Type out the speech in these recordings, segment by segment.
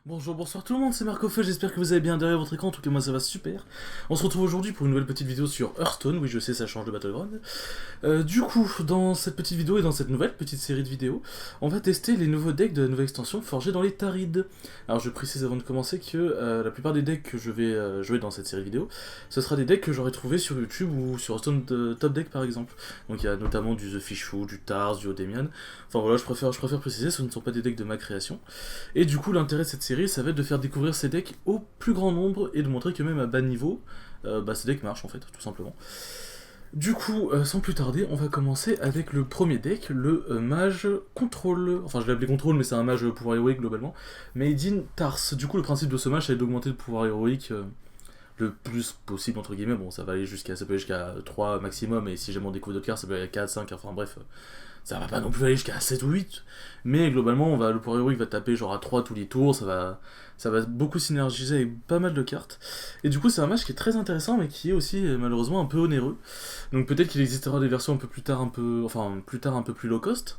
Bonjour, bonsoir tout le monde, c'est Marco Feu, j'espère que vous allez bien derrière votre écran, en tout cas moi ça va super. On se retrouve aujourd'hui pour une nouvelle petite vidéo sur Hearthstone, oui je sais ça change de Battleground. Du coup, dans cette petite vidéo et dans cette nouvelle petite série de vidéos, on va tester les nouveaux decks de la nouvelle extension forgés dans les Tarides. Alors je précise avant de commencer que la plupart des decks que je vais jouer dans cette série vidéo, ce sera des decks que j'aurais trouvé sur YouTube ou sur Hearthstone Top Deck par exemple. Donc il y a notamment du The Fishu, du Tars, du Odemian, enfin voilà je préfère préciser, ce ne sont pas des decks de ma création. Et du coup l'intérêt de cette série ça va être de faire découvrir ces decks au plus grand nombre et de montrer que même à bas niveau, ces decks marchent en fait, tout simplement. Du coup, sans plus tarder, on va commencer avec le premier deck, le mage contrôle. Enfin, je l'ai appelé contrôle, mais c'est un mage pouvoir héroïque globalement. Made in Tars. Du coup, le principe de ce mage, c'est d'augmenter le pouvoir héroïque le plus possible, entre guillemets. Bon, ça peut aller jusqu'à 3 maximum, et si jamais on découvre d'autres cartes, ça peut aller à 4, 5, enfin bref. Ça va pas non plus aller jusqu'à 7 ou 8, mais globalement, le pouvoir héroïque va taper genre à 3 tous les tours, ça va beaucoup synergiser avec pas mal de cartes. Et du coup, c'est un match qui est très intéressant, mais qui est aussi malheureusement un peu onéreux. Donc peut-être qu'il existera des versions un peu plus tard, plus tard un peu plus low cost,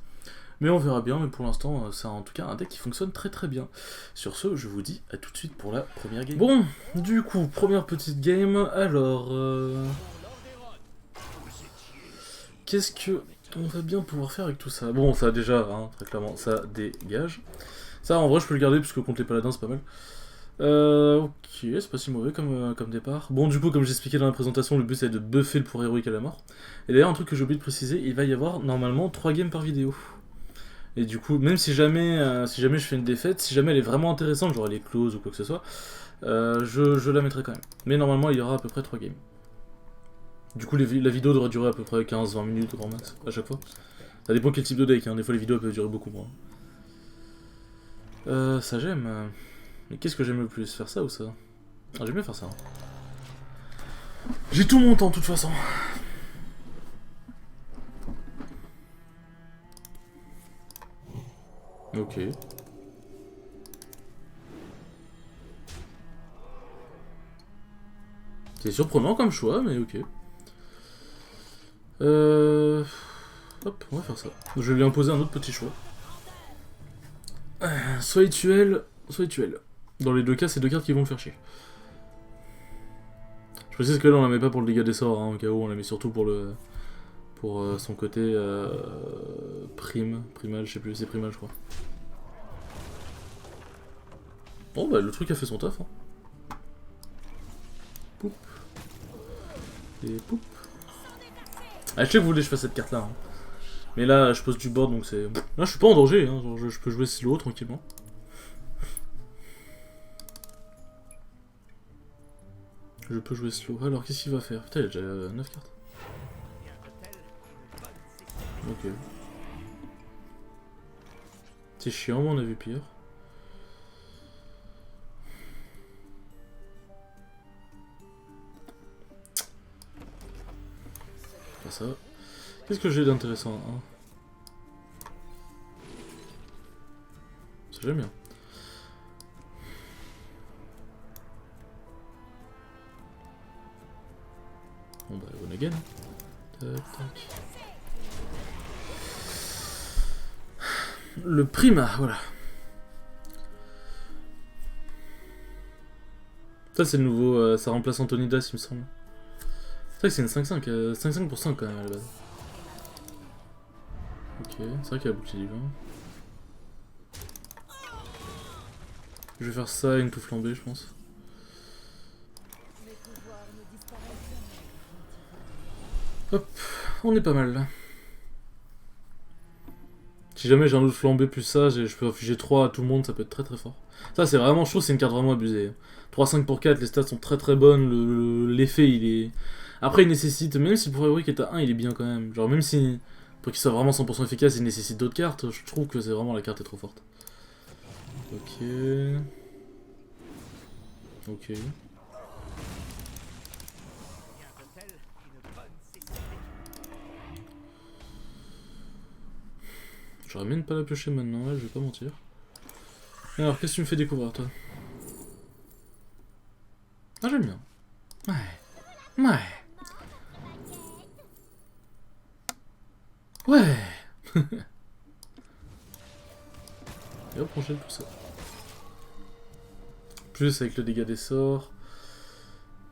mais on verra bien. Mais pour l'instant, c'est en tout cas un deck qui fonctionne très très bien. Sur ce, je vous dis à tout de suite pour la première game. Bon, du coup, première petite game. Alors, qu'est-ce que on va bien pouvoir faire avec tout ça? Bon, ça déjà, hein, très clairement, ça dégage. Ça, en vrai, je peux le garder, puisque contre les paladins, c'est pas mal. Ok, c'est pas si mauvais comme départ. Bon, du coup, comme j'expliquais dans la présentation, le but c'est de buffer le pouvoir héroïque à la mort. Et d'ailleurs, un truc que j'ai oublié de préciser, il va y avoir normalement 3 games par vidéo. Et du coup, même si jamais je fais une défaite, si jamais elle est vraiment intéressante, genre elle est close ou quoi que ce soit, je la mettrai quand même. Mais normalement, il y aura à peu près 3 games. Du coup, la vidéo devrait durer à peu près 15-20 minutes au grand max, à chaque fois. Ça dépend quel type de deck, hein. Des fois les vidéos peuvent durer beaucoup moins. Ça j'aime. Mais qu'est-ce que j'aime le plus? Faire ça ou ça? Ah, j'aime bien faire ça. J'ai tout mon temps, de toute façon. Ok. C'est surprenant comme choix, mais ok. Hop, on va faire ça. Je vais lui imposer un autre petit choix. Soit Rituel, soit Rituel. Dans les deux cas, c'est deux cartes qui vont me faire chier. Je précise que là, on la met pas pour le dégât des sorts, hein, au cas où, on la met surtout pour son côté primal, je sais plus, c'est primal, je crois. Bon, bah, le truc a fait son taf, hein. Poup. Et poup. Ah, je sais que vous voulez que je fasse cette carte-là, hein. Mais là, je pose du board, donc c'est... Là, je suis pas en danger, hein. Genre, je peux jouer slow, tranquillement. Je peux jouer slow. Alors, qu'est-ce qu'il va faire? Putain, il a déjà 9 cartes. Ok. C'est chiant, mais on a vu pire. Pas ça. Qu'est-ce que j'ai d'intéressant, hein? Ça, j'aime bien. Bon bah, on again. Tac, tac. Le Prima, voilà. Ça, c'est le nouveau. Ça remplace Antonidas, il me semble. C'est vrai que c'est une 5-5. 5-5 pour 5 quand même à la base. Ok, c'est vrai qu'il y a la bouclier divin. Je vais faire ça et une tout flambée, je pense. Hop, on est pas mal là. Si jamais j'ai un autre flambé plus ça, je peux afficher 3 à tout le monde, ça peut être très très fort. Ça c'est vraiment, je trouve c'est une carte vraiment abusée. 3-5 pour 4, les stats sont très très bonnes, l'effet il est... Après il nécessite, même si le pouvoir héroïque est à 1, il est bien quand même. Genre même si, pour qu'il soit vraiment 100% efficace, il nécessite d'autres cartes, je trouve que c'est vraiment la carte est trop forte. Ok... Ok... J'aurais même pas la piocher maintenant, là, je vais pas mentir. Alors, qu'est-ce que tu me fais découvrir, toi? Ah, j'aime bien. Ouais. Ouais. Ouais. Et hop, on gèle tout ça. plus avec le dégât des sorts.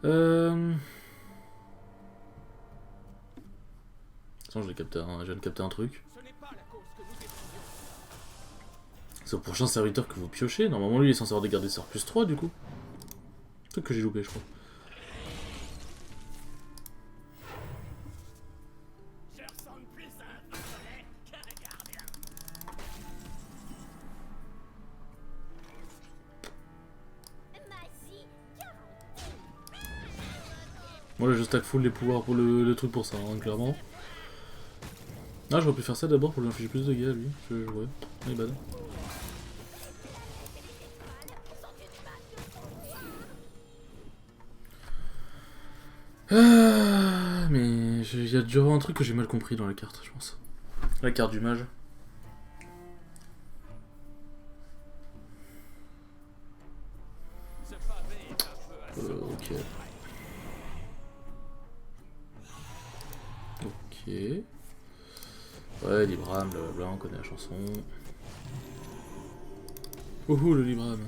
Attends, je viens de capter un truc. C'est au prochain serviteur que vous piochez. Normalement, lui, il est censé avoir des gardes des sorts plus 3 du coup. Truc que j'ai loupé, je crois. Moi là je stack full les pouvoirs pour le truc pour ça, hein, clairement. Ah, j'aurais pu faire ça d'abord pour lui infliger plus de dégâts, lui. Ouais, il est bad. Ah, mais il y a dû avoir un truc que j'ai mal compris dans la carte, je pense. La carte du mage. Ok. Ok. Ouais, Libram, blablabla, on connaît la chanson. Ouhou, le Libram.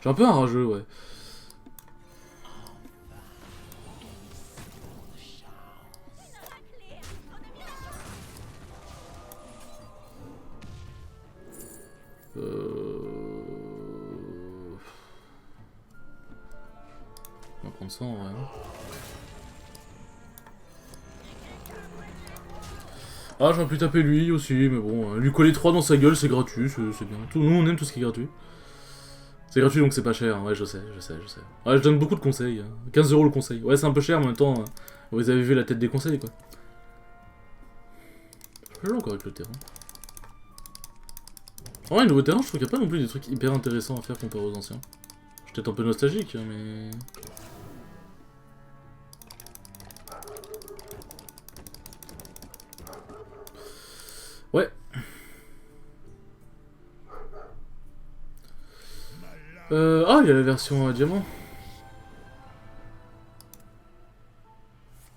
J'ai un peu un rageux, ouais. On va prendre ça en vrai. Ah, j'aurais pu taper lui aussi, mais bon, lui coller 3 dans sa gueule, c'est gratuit, c'est bien. Nous, on aime tout ce qui est gratuit. C'est gratuit donc c'est pas cher, hein. Ouais, je sais. Ouais, je donne beaucoup de conseils. 15 € le conseil. Ouais, c'est un peu cher, mais en même temps, vous avez vu la tête des conseils, quoi. Je joue encore avec le terrain. En vrai, le nouveau terrain, je trouve qu'il n'y a pas non plus des trucs hyper intéressants à faire comparé aux anciens. Je suis peut-être un peu nostalgique, mais... Ouais. Ah, il y a la version diamant.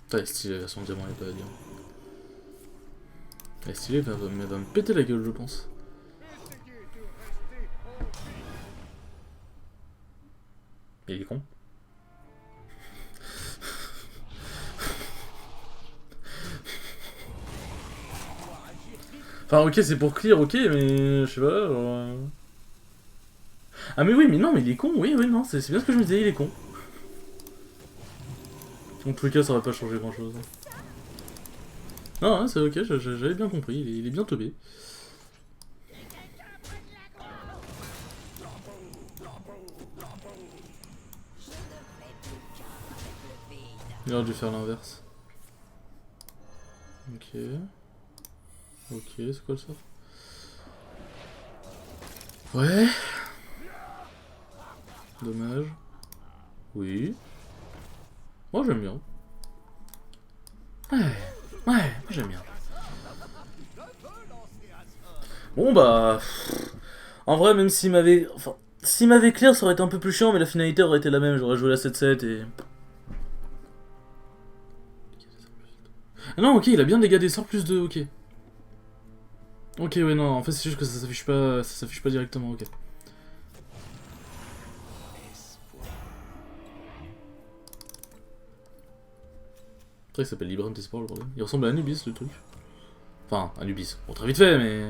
Putain, elle est stylée la version diamant, il n'y a pas à dire. Elle est stylée, mais elle va me péter la gueule, je pense. Il est con. Enfin, ok, c'est pour clear, ok, mais je sais pas, genre... Ah mais oui, mais non, mais il est con, oui, non, c'est bien ce que je me disais, il est con. En tous les cas, ça aurait pas changé grand chose. Non, hein, c'est ok, j'avais bien compris, il est bien teubé. Il aurait dû faire l'inverse. Ok. Ok, c'est quoi le sort? Ouais. Dommage. Oui. Moi j'aime bien. Ouais, moi j'aime bien. Bon bah... En vrai, même s'il m'avait... Enfin, s'il m'avait clear, ça aurait été un peu plus chiant, mais la finalité aurait été la même. J'aurais joué la 7-7 et... Ah non, ok, il a bien des dégâts des sorts plus 2, ok. Ok, ouais, non, en fait c'est juste que ça s'affiche pas directement, ok. C'est vrai qu'il s'appelle Libram T-Sport le bordel. Il ressemble à Anubis le truc. Enfin, Anubis. Bon, très vite fait, mais...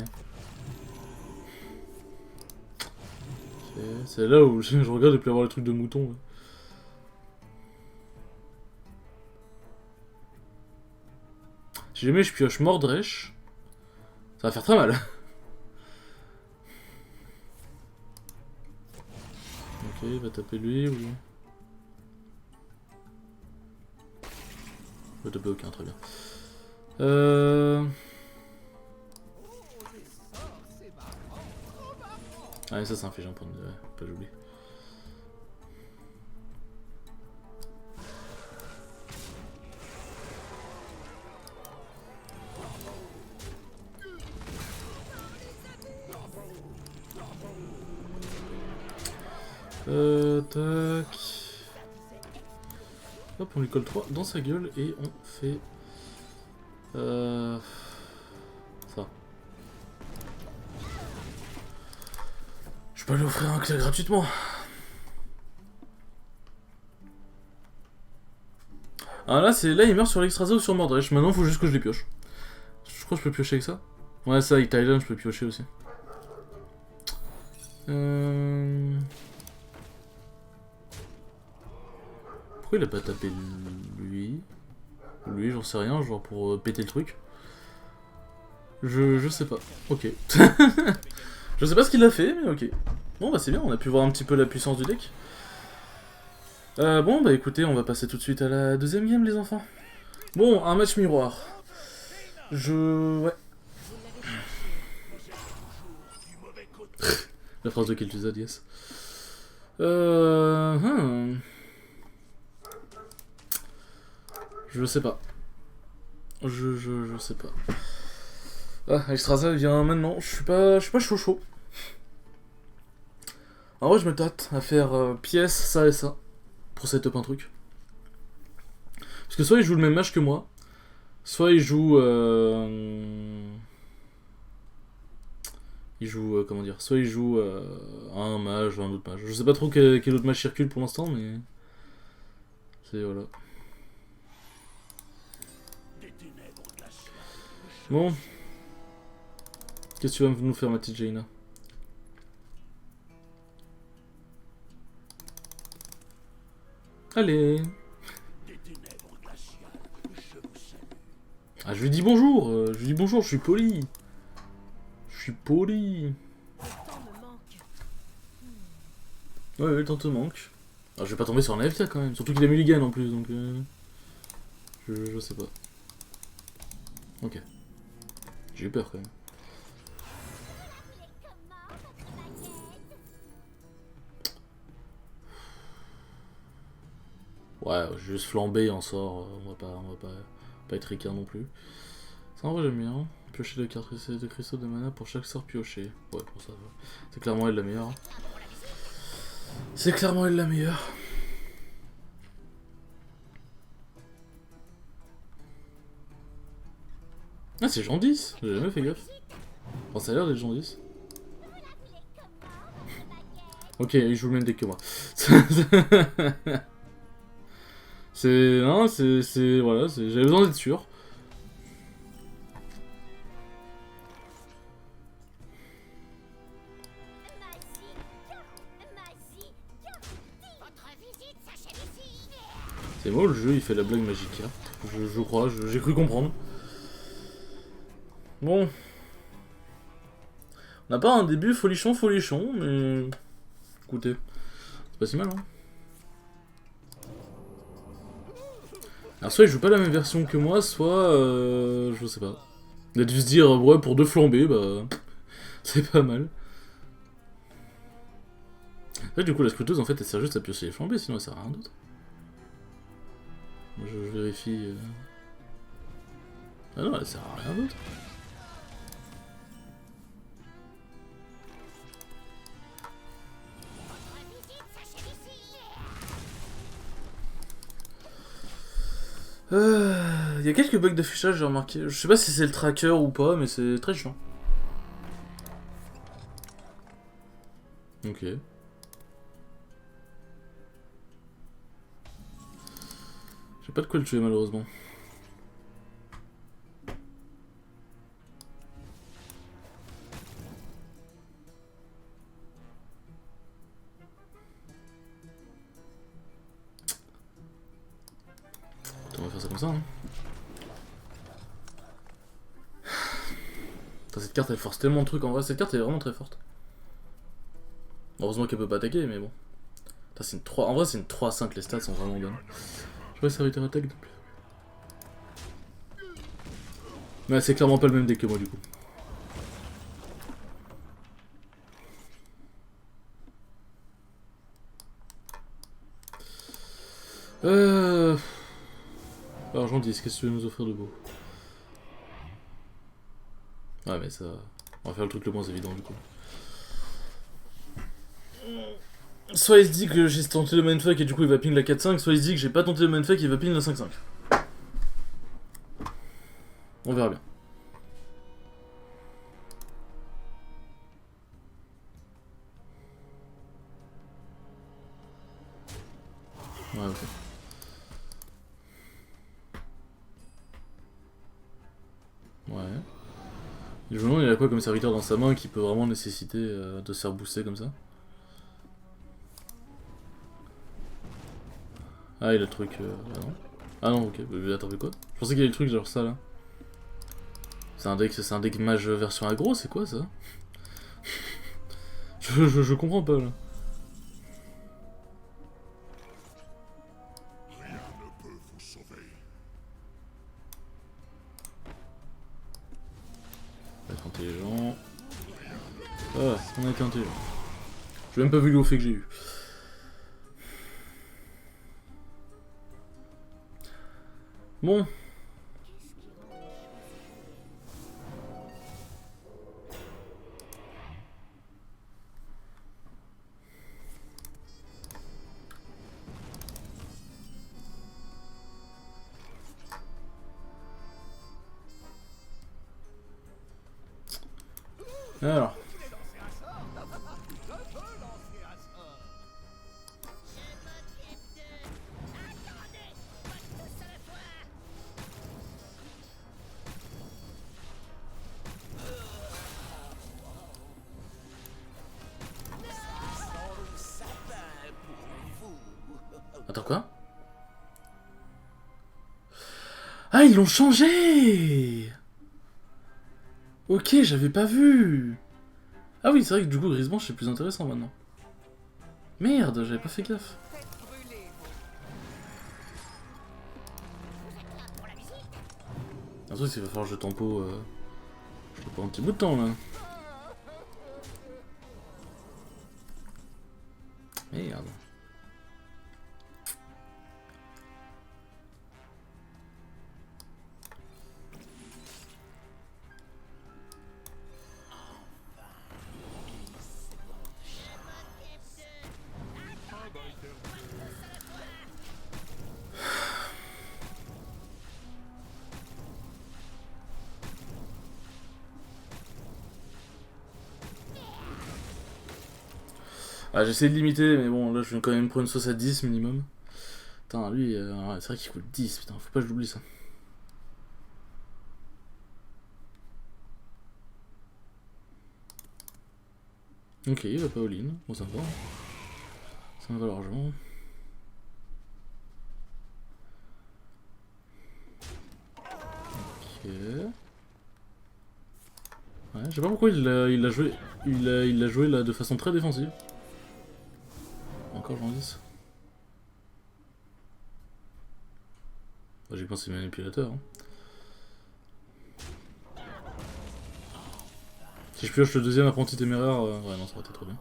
Ok, c'est là où je regarde et puis avoir le truc de mouton. Ouais. Si jamais je pioche Mordresh, ça va faire très mal. Ok, il va taper lui ou... Il va taper aucun, très bien. Ah mais ça c'est infligé un point de... Ouais, pas j'oublie. Tac. Hop, on lui colle 3 dans sa gueule et on fait... Ça. Je Je peux lui offrir un clé gratuitement. Ah là, il meurt sur l'Exstrasa ou sur Mordresh. Maintenant, faut juste que je les pioche. Je crois que je peux piocher avec ça. Ouais, ça, avec Thailand, je peux piocher aussi. Pourquoi il a pas tapé lui? Lui, j'en sais rien, genre pour péter le truc. Je sais pas. Ok. Je sais pas ce qu'il a fait, mais ok. Bon, bah c'est bien, on a pu voir un petit peu la puissance du deck. Bon, bah écoutez, on va passer tout de suite à la deuxième game, les enfants. Bon, un match miroir. Ouais. La phrase de Kel'Thuzad, yes. Je sais pas. Je sais pas. Ah, Exstrasa vient maintenant. Je suis pas chaud. En vrai, je me tâte à faire pièce, ça et ça. Pour setup un truc. Parce que soit il joue le même match que moi, soit il joue. Comment dire. Soit il joue un mage ou un autre mage. Je sais pas trop quel autre mage circule pour l'instant, mais. C'est voilà. Bon. Qu'est-ce que tu vas nous faire, ma petite Jaina? Allez. Ah, je lui dis bonjour. Je lui dis bonjour, je suis poli. Je suis poli. Ouais, le temps te manque. Alors, je vais pas tomber sur un AFK quand même. Surtout qu'il a mulligan en plus, donc... Je sais pas. Ok. J'ai eu peur quand même. Ouais, juste flamber en sort, on va pas être ricard non plus. Ça en vrai j'aime bien. Piocher de cartes de cristaux de mana pour chaque sort pioché. Ouais, pour ça. C'est clairement elle la meilleure. C'est clairement elle la meilleure. Ah, c'est Jandis. J'ai jamais fait gaffe. Bon, ça a l'air d'être Jandis. Ok, il joue le même deck que moi. C'est... Non, c'est... Voilà, j'avais besoin d'être sûr. C'est moi, le jeu, il fait la blague magique. Je crois, j'ai cru comprendre. Bon. On n'a pas un début folichon, mais... Écoutez, c'est pas si mal, hein. Alors soit il joue pas la même version que moi, soit... je sais pas. Il a dû se dire, ouais, pour deux flambées, bah... c'est pas mal. Là, du coup, la scruteuse, en fait, elle sert juste à piocher les flambées, sinon elle sert à rien d'autre. Je vérifie... Ah non, elle sert à rien d'autre. Il y a quelques bugs d'affichage, j'ai remarqué. Je sais pas si c'est le tracker ou pas, mais c'est très chiant. Ok. J'ai pas de quoi le tuer, malheureusement. On va faire ça comme ça, hein. Putain, cette carte elle force tellement de trucs en vrai, cette carte elle est vraiment très forte. Heureusement qu'elle peut pas attaquer, mais bon. Putain, en vrai c'est une 3-5, les stats sont vraiment bonnes. Je vois serviteur attaque de plus. Mais c'est clairement pas le même deck que moi du coup. Alors j'en dis, qu'est-ce que tu veux nous offrir de beau? Ouais mais ça... On va faire le truc le moins évident du coup. Soit il se dit que j'ai tenté le mindfuck et du coup il va ping la 4-5, soit il se dit que j'ai pas tenté le mindfuck et il va ping la 5-5. On verra bien. Ouais, ok. Ouais. Et je me demande, il a quoi comme serviteur dans sa main qui peut vraiment nécessiter de se faire booster comme ça? Ah, il a le truc. Ah non. Ah non, ok. Attends, mais quoi? Je pensais qu'il y avait le truc genre ça là. C'est un deck mage version aggro, c'est quoi ça? je comprends pas là. On va être intelligent. Ah, on a été intelligent. J'ai même pas vu le haut fait que j'ai eu. Bon. Alors. Attends, quoi? Ah, ils l'ont changé! Ok, j'avais pas vu! Ah oui, c'est vrai que du coup, Grisebranche, c'est plus intéressant maintenant. Merde, j'avais pas fait gaffe. Un truc, c'est qu'il va falloir que je tempo un petit bout de temps là. Merde. Ah, j'essaie de limiter, mais bon, là je viens quand même pour une sauce à 10 minimum. Putain, lui, ouais, c'est vrai qu'il coûte 10, putain, faut pas que j'oublie ça. Ok, il va pas all-in, bon ça va. Ça me va l'argent. Ok. Ouais, je sais pas pourquoi il l'a joué. Il l'a joué là de façon très défensive. Encore j'en 10. Bah, j'ai pensé manipulateur. Hein. Si je pioche le deuxième apprenti téméraire, ouais non ça aurait été trop bien.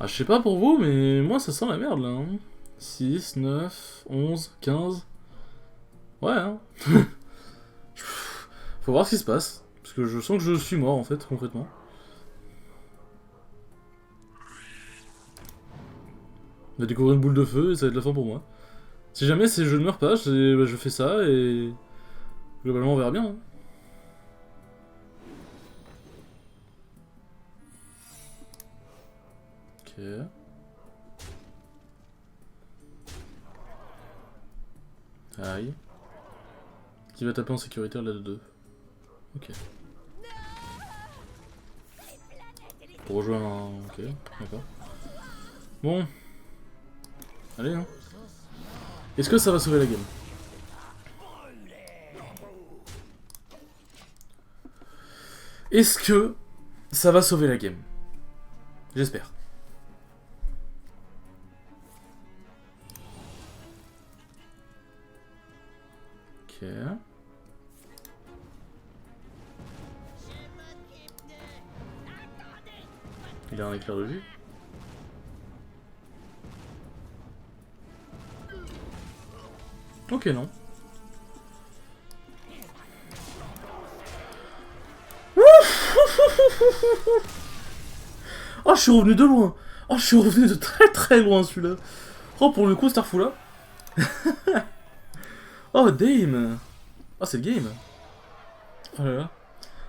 Ah, je sais pas pour vous, mais moi ça sent la merde là. Hein. 6, 9, 11, 15. Ouais, hein. Faut voir ce qui se passe. Parce que je sens que je suis mort en fait, concrètement. On va découvrir une boule de feu et ça va être la fin pour moi. Si jamais je ne meurs pas, je fais ça et. Globalement on verra bien. Hein. Ok. Aïe. Qui va taper en sécuritaire là de 2. Ok. Pour rejoindre un. Ok, d'accord. Bon. Allez, hein. Est-ce que ça va sauver la game? Est-ce que ça va sauver la game? J'espère. Ok. Il a un éclair de vue. Ok, non. Oh, je suis revenu de loin. Oh, je suis revenu de très très loin celui-là. Oh, pour le coup, Starfou là. Oh, Dame. Oh, c'est le game. Oh là là.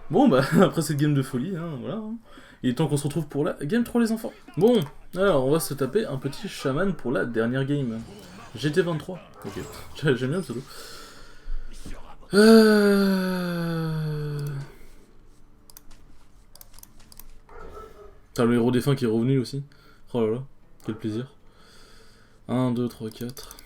Bon, bah, après cette game de folie, hein, voilà. Hein. Il est temps qu'on se retrouve pour la game 3, les enfants. Bon, alors, on va se taper un petit chaman pour la dernière game. GT23. Ok, j'aime bien le pseudo. T'as le héros défunt qui est revenu aussi. Oh là là, quel plaisir. 1, 2, 3, 4.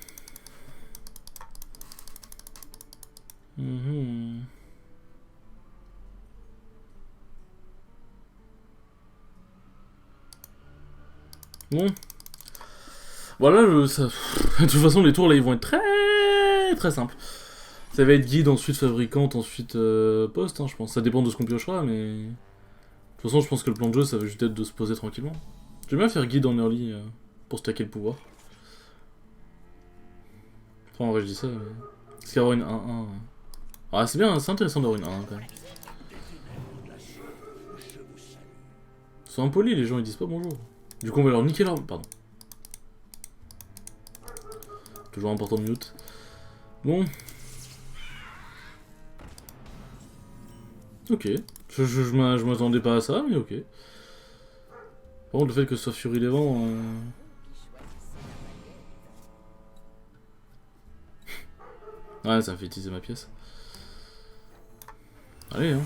Bon. Voilà, de toute façon, les tours là ils vont être très simples. Ça va être guide, ensuite fabricante, ensuite poste, hein, je pense. Ça dépend de ce qu'on piochera, mais. De toute façon, je pense que le plan de jeu ça va juste être de se poser tranquillement. J'aime bien faire guide en early pour stacker le pouvoir. Enfin, en vrai, je dis ça, mais. Parce qu'avoir une 1-1. Ah, c'est bien, c'est intéressant d'avoir une 1 quand même. Ils sont impolis, les gens ils disent pas bonjour. Du coup, on va leur niquer leur. Pardon. Toujours important de mute. Bon. Ok. Je m'attendais pas à ça, mais ok. Par contre, le fait que ce soit Fury des Vents. Ouais, ça me fait utiliser ma pièce. Allez, hein.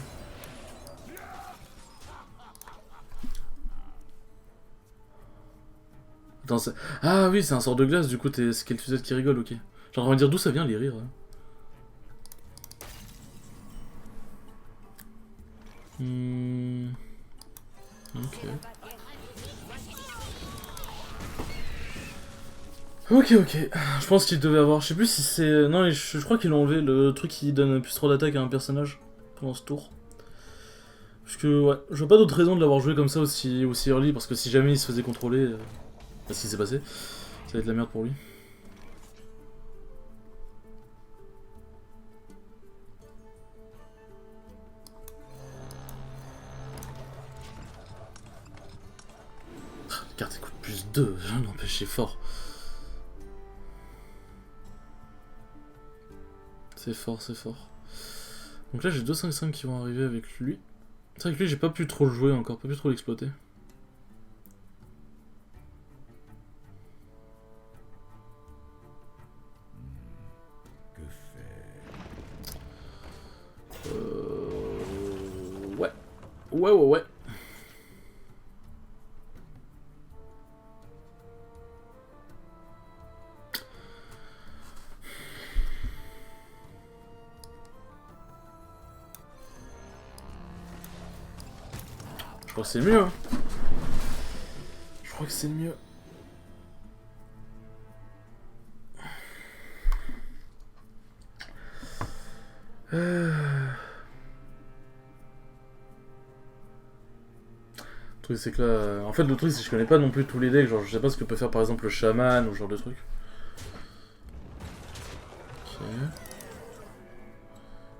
Attends, ah oui, c'est un sort de glace, du coup, c'est quel Suzette qui rigole, ok. J'ai envie de dire d'où ça vient les rires. Ok. Ok, ok. Je pense qu'il devait avoir. Je sais plus si c'est. Non, je crois qu'ils l'ont enlevé, le truc qui donne plus 3 d'attaque à un personnage pendant ce tour. Parce que, ouais, je vois pas d'autre raison de l'avoir joué comme ça aussi early, parce que si jamais il se faisait contrôler. Ce qui s'est passé, ça va être la merde pour lui. La carte elle coûte plus 2, n'empêche, c'est fort. C'est fort, c'est fort. Donc là j'ai 2-5-5 qui vont arriver avec lui. C'est vrai que lui j'ai pas pu trop le jouer encore, pas pu trop l'exploiter. Ouais. Ouais. Je crois que c'est mieux. Hein. Je crois que c'est mieux. Le truc c'est que là... En fait le truc c'est que je connais pas non plus tous les decks, genre je sais pas ce que peut faire par exemple le chaman ou ce genre de truc. Ok.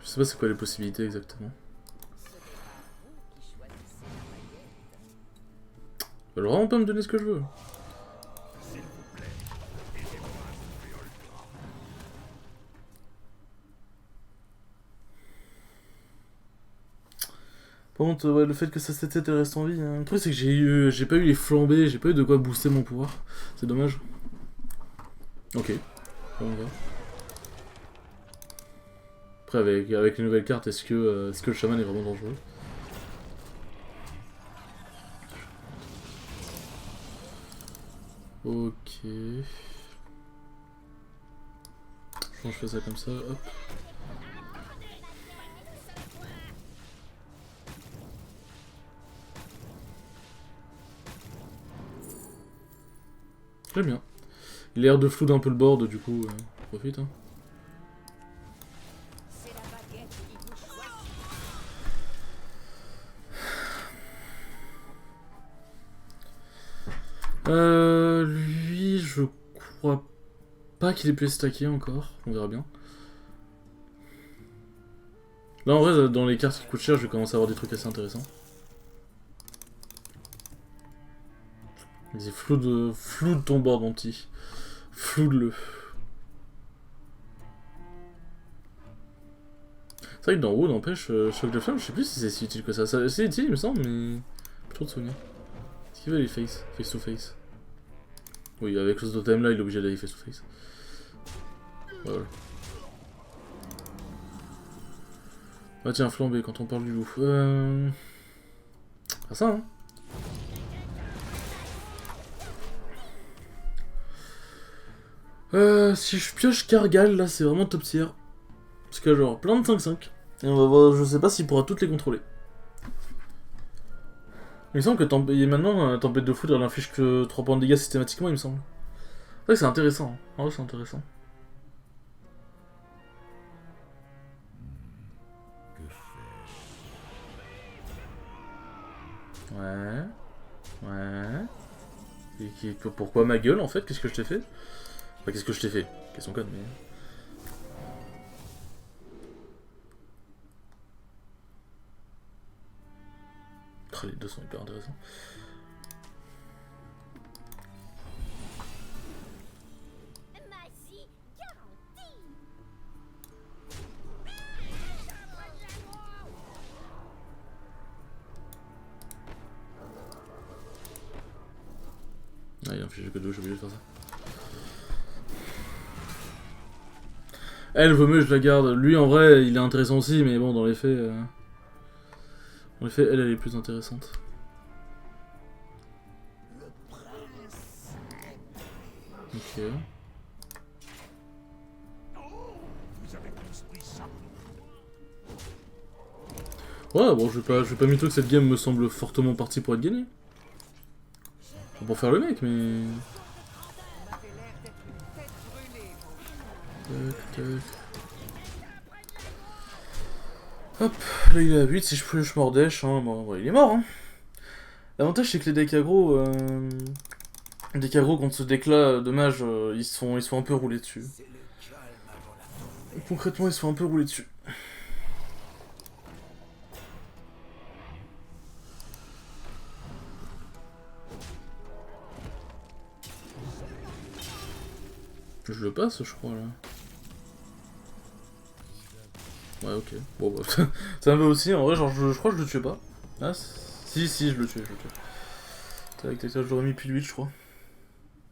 Je sais pas c'est quoi les possibilités exactement. Ils veulent vraiment pas me donner ce que je veux. Par contre, ouais, le fait que sa tête reste en vie, hein. Le truc c'est que j'ai pas eu les flambées, j'ai pas eu de quoi booster mon pouvoir. C'est dommage. Ok, on va. Après avec les nouvelles cartes, est-ce que le chaman est vraiment dangereux? Ok. Je fais ça comme ça, hop. J'aime bien. Il a l'air de flouder un peu le board, du coup, profite. Hein. Lui, je crois pas qu'il ait pu stacker encore. On verra bien. Là, en vrai, dans les cartes qui coûtent cher, je vais commencer à avoir des trucs assez intéressants. Vas-y, flood ton board, mon petit. Flood-le. C'est vrai que dans WoW, n'empêche, choc de flamme, je sais plus si c'est si utile que ça. C'est utile, il me semble, mais. Pas trop de souvenirs. Est-ce qu'il veut aller face to face? Oui, avec ce totem là, il est obligé d'aller face to face. Voilà. Ah tiens, flambé quand on parle du loup. Ah ça, hein. Si je pioche Kargal, là, c'est vraiment top tier. Parce qu'il y a genre plein de 5-5. Et on va voir, je sais pas s'il pourra toutes les contrôler. Il me semble que maintenant, Tempête de Foudre, elle inflige que 3 points de dégâts systématiquement, il me semble. C'est vrai que c'est intéressant. En vrai, c'est intéressant. Ouais. Ouais. Et pourquoi ma gueule, en fait? Qu'est-ce que je t'ai fait? Enfin, qu'est-ce que je t'ai fait? Question conne, mais... Oh, les deux sont hyper intéressants. Ah, il a infligé que 2, j'ai oublié de faire ça. Elle vaut mieux je la garde. Lui en vrai il est intéressant aussi, mais bon dans les faits. Dans les faits, elle est plus intéressante. Ok. Ouais bon je vais pas mytho que cette game me semble fortement partie pour être gagnée. Pour faire le mec mais. Tac, tac. Hop, là il est à 8, si je mordèche, hein, bon, il est mort. Hein. L'avantage c'est que les decks aggro, contre ce deck là, dommage, ils se font un peu rouler dessus. Concrètement ils se font un peu rouler dessus. Je le passe je crois là. Ouais, ok. Bon, bah, ça me va aussi. En vrai, genre, je crois que je le tue pas. Ah, si, je le tue, Tac, tac, tac, je l'aurais mis plus de 8, je crois.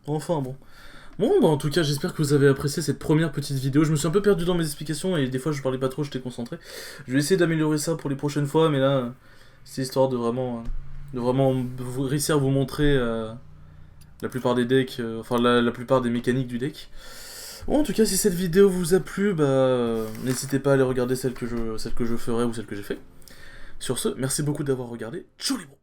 Enfin, bon. Bon, bah, en tout cas, j'espère que vous avez apprécié cette première petite vidéo. Je me suis un peu perdu dans mes explications et des fois, je parlais pas trop, j'étais concentré. Je vais essayer d'améliorer ça pour les prochaines fois, mais là, c'est histoire de vraiment réussir à vous montrer la plupart des decks, enfin, la plupart des mécaniques du deck. Bon, en tout cas, si cette vidéo vous a plu, bah, n'hésitez pas à aller regarder celle que je ferai ou celle que j'ai fait. Sur ce, merci beaucoup d'avoir regardé. Tchou les bros!